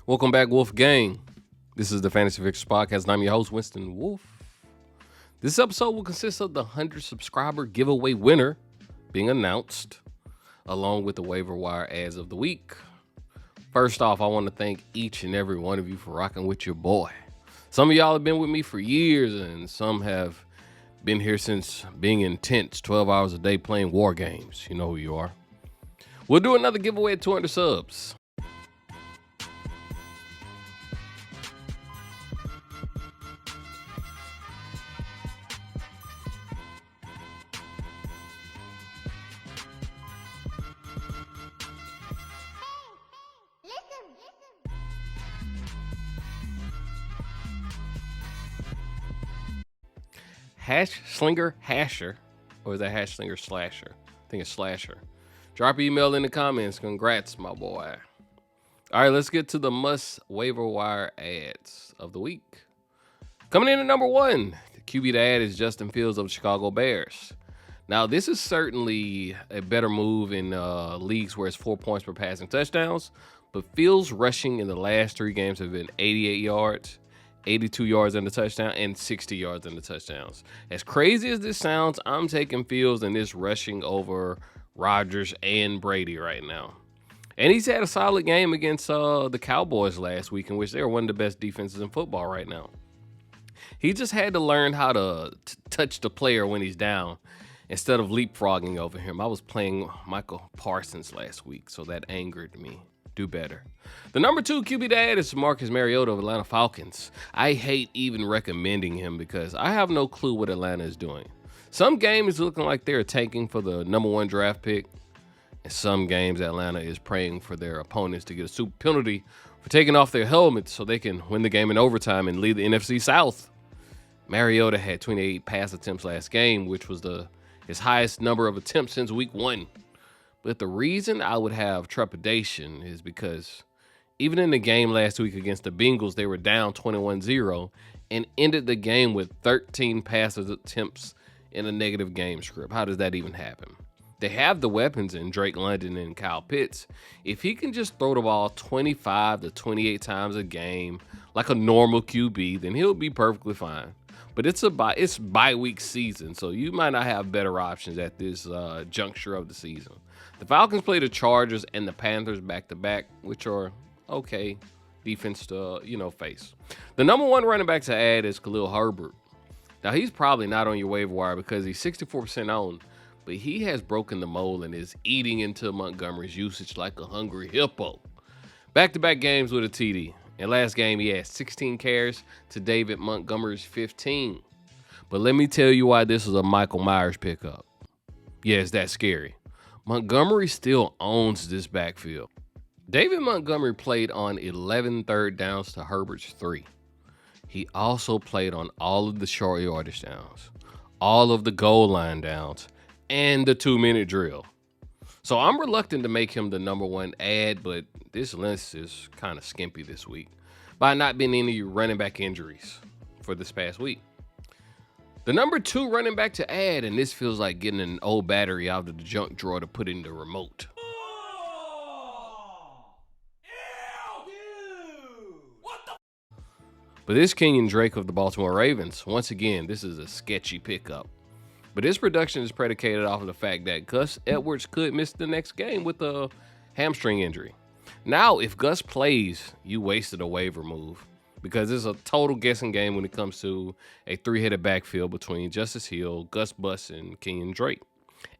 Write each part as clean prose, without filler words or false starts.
Welcome back, Wolf Gang. This is the Fantasy Fixers Podcast, and I'm your host, Winston Wolf. This episode will consist of the 100 subscriber giveaway winner being announced, along with the waiver wire ads of the week. First off, I want to thank each and every one of you for rocking with your boy. Some of y'all have been with me for years, and some have been here since being intense 12 hours a day playing war games. You know who you are. We'll do another giveaway at 200 subs. Hash Slinger Hasher, or is that Hash Slinger Slasher? I think it's Slasher. Drop your email in the comments. Congrats, my boy. All right, let's get to the must waiver wire ads of the week. Coming in at number one, the QB to add is Justin Fields of the Chicago Bears. Now, this is certainly a better move in leagues where it's 4 points per passing touchdowns, but Fields rushing in the last 3 games have been 88 yards, 82 yards in the touchdown, and 60 yards in the touchdowns. As crazy as this sounds, I'm taking Fields in this rushing over Rodgers and Brady right now. And he's had a solid game against the Cowboys last week, in which they're one of the best defenses in football right now. He just had to learn how to touch the player when he's down instead of leapfrogging over him. I was playing Michael Parsons last week, so that angered me. Do better. The number 2 QB to add is Marcus Mariota of Atlanta Falcons. I hate even recommending him because I have no clue what Atlanta is doing. Some games looking like they're tanking for the number 1 draft pick, and some games Atlanta is praying for their opponents to get a super penalty for taking off their helmets so they can win the game in overtime and lead the NFC South. Mariota had 28 pass attempts last game, which was his highest number of attempts since week 1. But the reason I would have trepidation is because even in the game last week against the Bengals, they were down 21-0 and ended the game with 13 pass attempts in a negative game script. How does that even happen? They have the weapons in Drake London and Kyle Pitts. If he can just throw the ball 25 to 28 times a game like a normal QB, then he'll be perfectly fine. But it's bye-week season, so you might not have better options at this juncture of the season. The Falcons play the Chargers and the Panthers back-to-back, which are okay defense to, face. The number 1 running back to add is Khalil Herbert. Now, he's probably not on your waiver wire because he's 64% owned, but he has broken the mold and is eating into Montgomery's usage like a hungry hippo. Back-to-back games with a TD. And last game, he had 16 carries to David Montgomery's 15. But let me tell you why this is a Michael Myers pickup. Yeah, it's that scary. Montgomery still owns this backfield. David Montgomery played on 11 third downs to Herbert's 3. He also played on all of the short yardage downs, all of the goal line downs, and the 2-minute drill. So I'm reluctant to make him the number 1 add, but this list is kind of skimpy this week by not being any running back injuries for this past week. The number 2 running back to add, and this feels like getting an old battery out of the junk drawer to put in the remote. But this Kenyon Drake of the Baltimore Ravens. Once again, this is a sketchy pickup. But his production is predicated off of the fact that Gus Edwards could miss the next game with a hamstring injury. Now, if Gus plays, you wasted a waiver move because it's a total guessing game when it comes to a 3-headed backfield between Justice Hill, Gus Bus, and Kenyon Drake.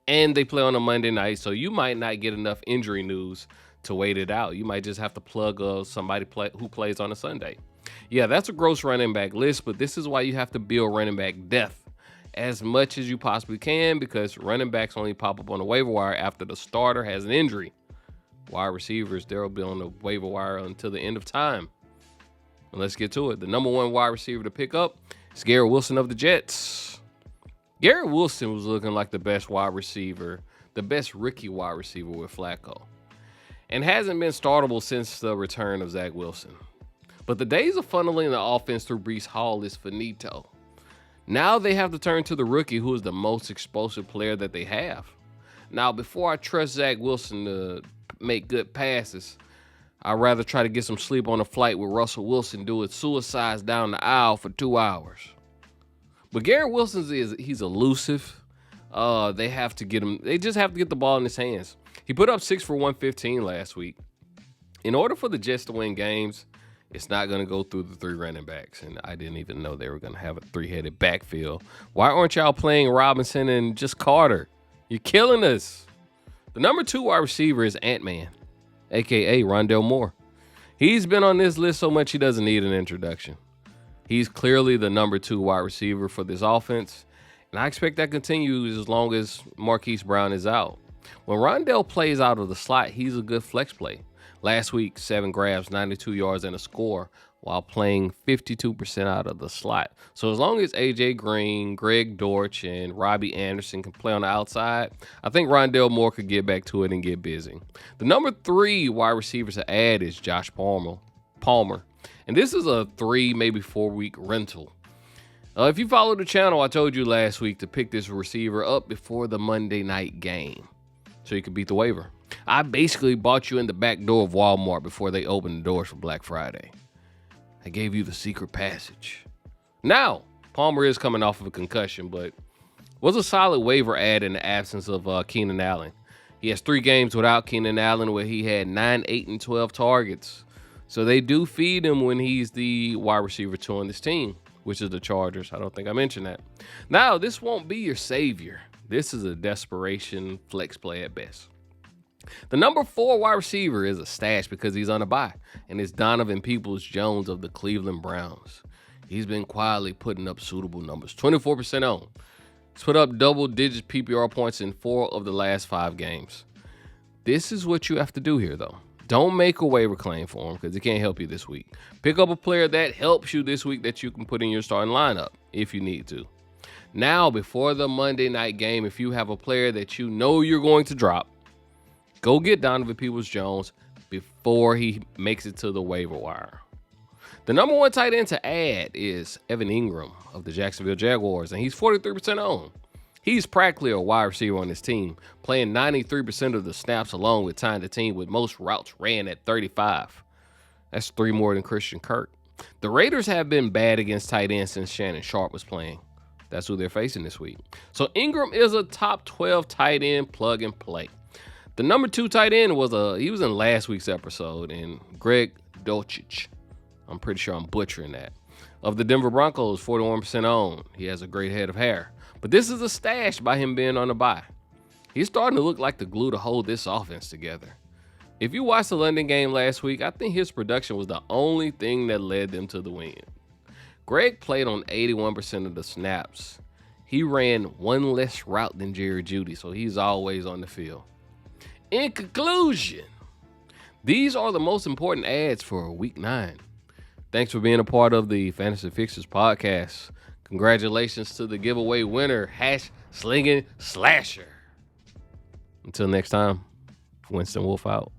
And they play on a Monday night, so you might not get enough injury news to wait it out. You might just have to plug somebody who plays on a Sunday. Yeah, that's a gross running back list, but this is why you have to build running back depth as much as you possibly can because running backs only pop up on the waiver wire after the starter has an injury. Wide receivers, they'll be on the waiver wire until the end of time. And let's get to it. The number 1 wide receiver to pick up is Garrett Wilson of the Jets. Garrett Wilson was looking like the best wide receiver, the best rookie wide receiver with Flacco, and hasn't been startable since the return of Zach Wilson. But the days of funneling the offense through Breece Hall is finito. Now they have to turn to the rookie who is the most explosive player that they have. Now, before I trust Zach Wilson to make good passes, I'd rather try to get some sleep on a flight with Russell Wilson doing suicides down the aisle for 2 hours. But Garrett Wilson he's elusive. They have to get him. They just have to get the ball in his hands. He put up 6 for 115 last week. In order for the Jets to win games, it's not going to go through the 3 running backs. And I didn't even know they were going to have a 3-headed backfield. Why aren't y'all playing Robinson and just Carter? You're killing us. The number 2 wide receiver is Ant-Man, a.k.a. Rondale Moore. He's been on this list so much he doesn't need an introduction. He's clearly the number 2 wide receiver for this offense, and I expect that continues as long as Marquise Brown is out. When Rondale plays out of the slot, he's a good flex play. Last week, 7 grabs, 92 yards, and a score while playing 52% out of the slot. So as long as A.J. Green, Greg Dortch, and Robbie Anderson can play on the outside, I think Rondale Moore could get back to it and get busy. The number 3 wide receiver to add is Josh Palmer. And this is a 3, maybe 4-week rental. If you follow the channel, I told you last week to pick this receiver up before the Monday night game so you could beat the waiver. I basically bought you in the back door of Walmart before they opened the doors for Black Friday. I gave you the secret passage. Now, Palmer is coming off of a concussion, but was a solid waiver add in the absence of Keenan Allen. He has 3 games without Keenan Allen where he had 9, 8, and 12 targets. So they do feed him when he's the wide receiver 2 on this team, which is the Chargers. I don't think I mentioned that. Now, this won't be your savior. This is a desperation flex play at best. The number 4 wide receiver is a stash because he's on a bye, and it's Donovan Peoples-Jones of the Cleveland Browns. He's been quietly putting up suitable numbers, 24% owned. He's put up double-digit PPR points in 4 of the last 5 games. This is what you have to do here, though. Don't make a waiver claim for him because he can't help you this week. Pick up a player that helps you this week that you can put in your starting lineup if you need to. Now, before the Monday night game, if you have a player that you know you're going to drop, go get Donovan Peoples-Jones before he makes it to the waiver wire. The number 1 tight end to add is Evan Ingram of the Jacksonville Jaguars, and he's 43% owned. He's practically a wide receiver on his team, playing 93% of the snaps along with tying the team with most routes ran at 35. That's 3 more than Christian Kirk. The Raiders have been bad against tight ends since Shannon Sharp was playing. That's who they're facing this week. So Ingram is a top 12 tight end plug and play. The number 2 tight end he was in last week's episode, and Greg Dortch. I'm pretty sure I'm butchering that. Of the Denver Broncos, 41% owned. He has a great head of hair. But this is a stash by him being on the bye. He's starting to look like the glue to hold this offense together. If you watched the London game last week, I think his production was the only thing that led them to the win. Greg played on 81% of the snaps. He ran 1 less route than Jerry Jeudy, so he's always on the field. In conclusion, these are the most important ads for week 9. Thanks for being a part of the Fantasy Fixers podcast. Congratulations to the giveaway winner, #slinging slasher. Until next time, Winston Wolf out.